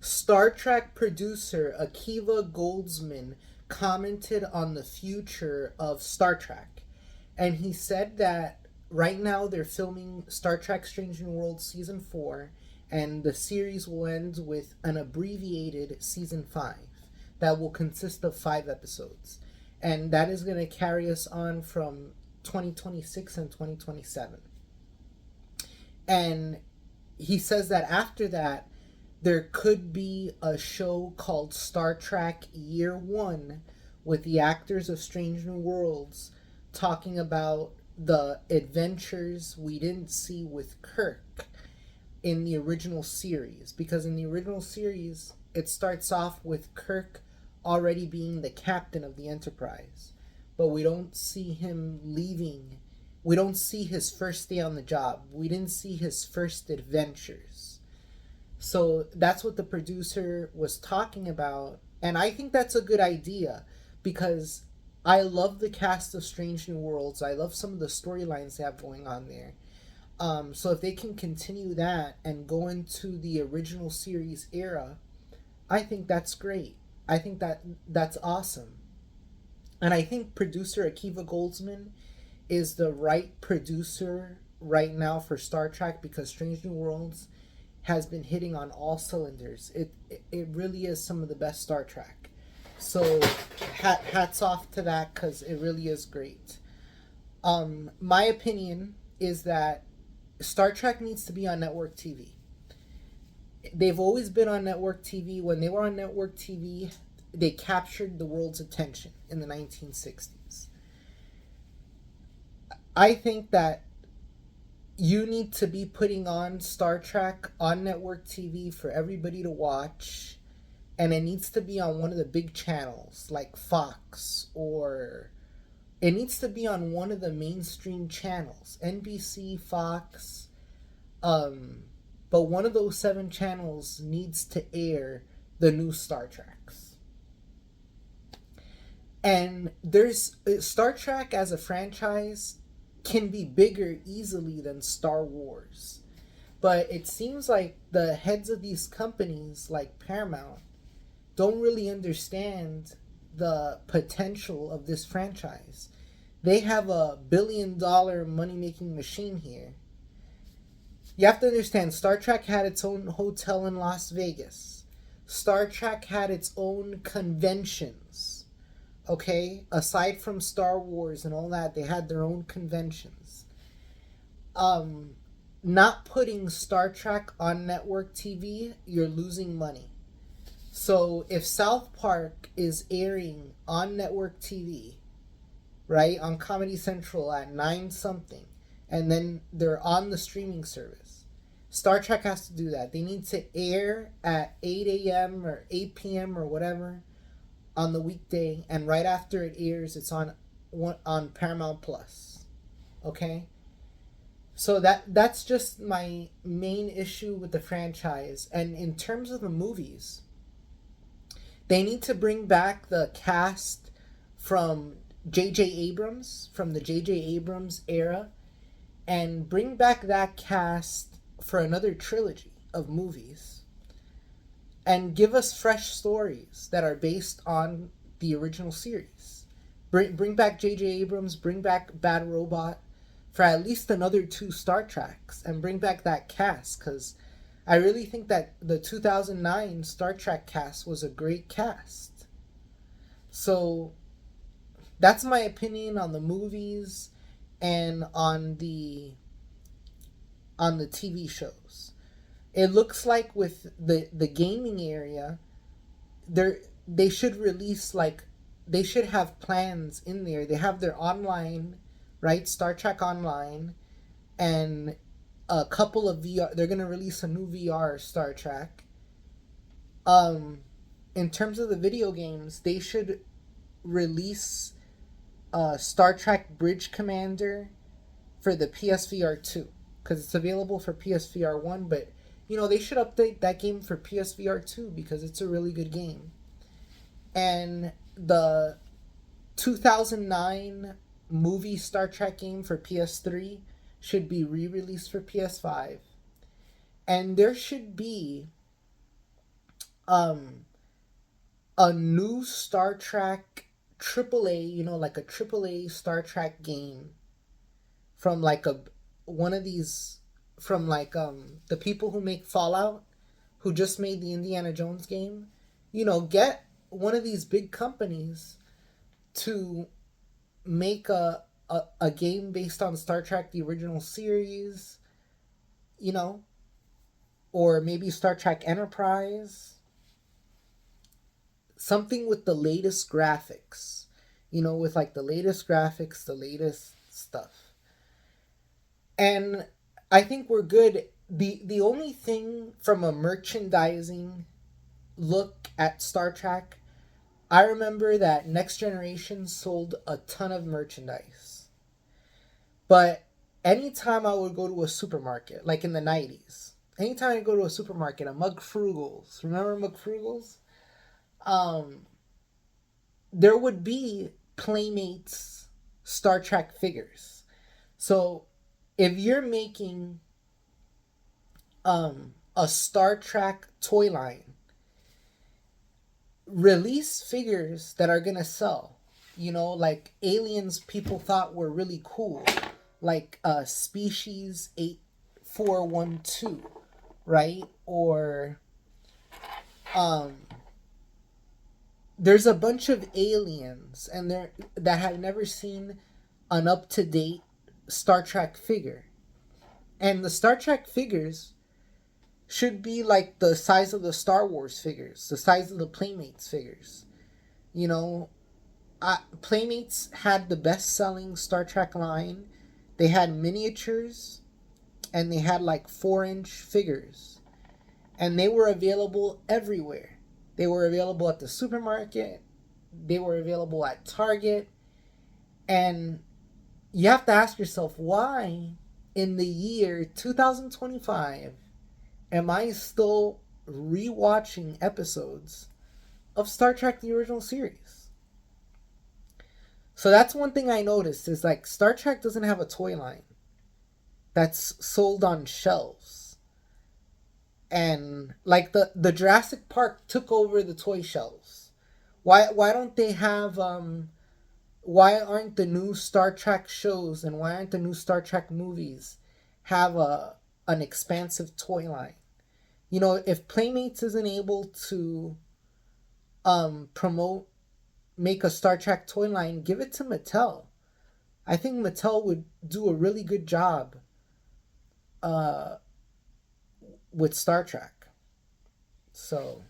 Star Trek producer Akiva Goldsman commented on the future of Star Trek. And he said that right now they're filming Star Trek Strange New Worlds Season 4, and the series will end with an abbreviated Season 5 that will consist of 5 episodes. And that is going to carry us on from 2026 and 2027. And he says that after that, there could be a show called Star Trek Year One with the actors of Strange New Worlds talking about the adventures we didn't see with Kirk in the original series. Because in the original series, it starts off with Kirk already being the captain of the Enterprise, but we don't see him leaving. We don't see his first day on the job. We didn't see his first adventures. So that's what the producer was talking about. And I think that's a good idea because I love the cast of Strange New Worlds. I love some of the storylines they have going on there. So if they can continue that and go into the original series era, I think that's great. I think that's awesome. And I think producer Akiva Goldsman is the right producer right now for Star Trek because Strange New Worlds has been hitting on all cylinders. It really is some of the best Star Trek. So hats off to that because it really is great. My opinion is that Star Trek needs to be on network TV. They've always been on network TV. When they were on network TV, they captured the world's attention in the 1960s. I think that you need to be putting on Star Trek on network TV for everybody to watch, and it needs to be on one of the big channels like Fox, or it needs to be on one of the mainstream channels, NBC, Fox, but one of those 7 channels needs to air the new Star Treks. And there's Star Trek as a franchise can be bigger easily than Star Wars. But it seems like the heads of these companies, like Paramount, don't really understand the potential of this franchise. They have a $1 billion money making machine here. You have to understand, Star Trek had its own hotel in Las Vegas. Star Trek had its own conventions. Okay? Aside from Star Wars and all that, they had their own conventions. Not putting Star Trek on network TV, you're losing money. So if South Park is airing on network TV, right, on Comedy Central at 9 something, and then they're on the streaming service, Star Trek has to do that. They need to air at 8 a.m. or 8 p.m. or whatever on the weekday, and right after it airs, it's on Paramount Plus. Okay? So that's just my main issue with the franchise. And in terms of the movies, they need to bring back the cast from J.J. Abrams, from the J.J. Abrams era, and bring back that cast for another trilogy of movies. And give us fresh stories that are based on the original series. Bring back J.J. Abrams, bring back Bad Robot for at least another 2 Star Treks, and bring back that cast, because I really think that the 2009 Star Trek cast was a great cast. So that's my opinion on the movies and on the TV shows. It looks like with the gaming area, they should release, like, they should have plans in there. They have their online, right? Star Trek Online, and a couple of VR. They're gonna release a new VR Star Trek. In terms of the video games, they should release Star Trek Bridge Commander for the PSVR 2, because it's available for PSVR 1, but they should update that game for PSVR 2 because it's a really good game. And the 2009 movie Star Trek game for PS3 should be re-released for PS5. And there should be um a new Star Trek AAA, like a AAA Star Trek game from like a one of these from like the people who make Fallout, who just made the Indiana Jones game. Get one of these big companies to make a game based on Star Trek the original series, you know, or maybe Star Trek Enterprise, something with the latest graphics, with like the latest graphics, the latest stuff. And I think we're good. The only thing from a merchandising look at Star Trek, I remember that Next Generation sold a ton of merchandise. But anytime I would go to a supermarket, like in the 90s, anytime I go to a supermarket, a Mug Frugals, remember Mug Frugals? Um, there would be Playmates Star Trek figures. So if you're making a Star Trek toy line, release figures that are gonna sell. Like aliens people thought were really cool, like Species 8412, right? Or um, there's a bunch of aliens and they're that have never seen an up to date Star Trek figure, and the Star Trek figures should be like the size of the Star Wars figures, the size of the Playmates figures. You know, Playmates had the best selling Star Trek line. They had miniatures and they had like 4-inch figures. And they were available everywhere. They were available at the supermarket, they were available at Target. And you have to ask yourself, why in the year 2025 am I still rewatching episodes of Star Trek the original series? So that's one thing I noticed is like Star Trek doesn't have a toy line that's sold on shelves. And like the Jurassic Park took over the toy shelves. Why don't they have why aren't the new Star Trek shows and why aren't the new Star Trek movies have an expansive toy line? If Playmates isn't able to promote, make a Star Trek toy line, give it to Mattel. I think Mattel would do a really good job uh, with Star Trek. So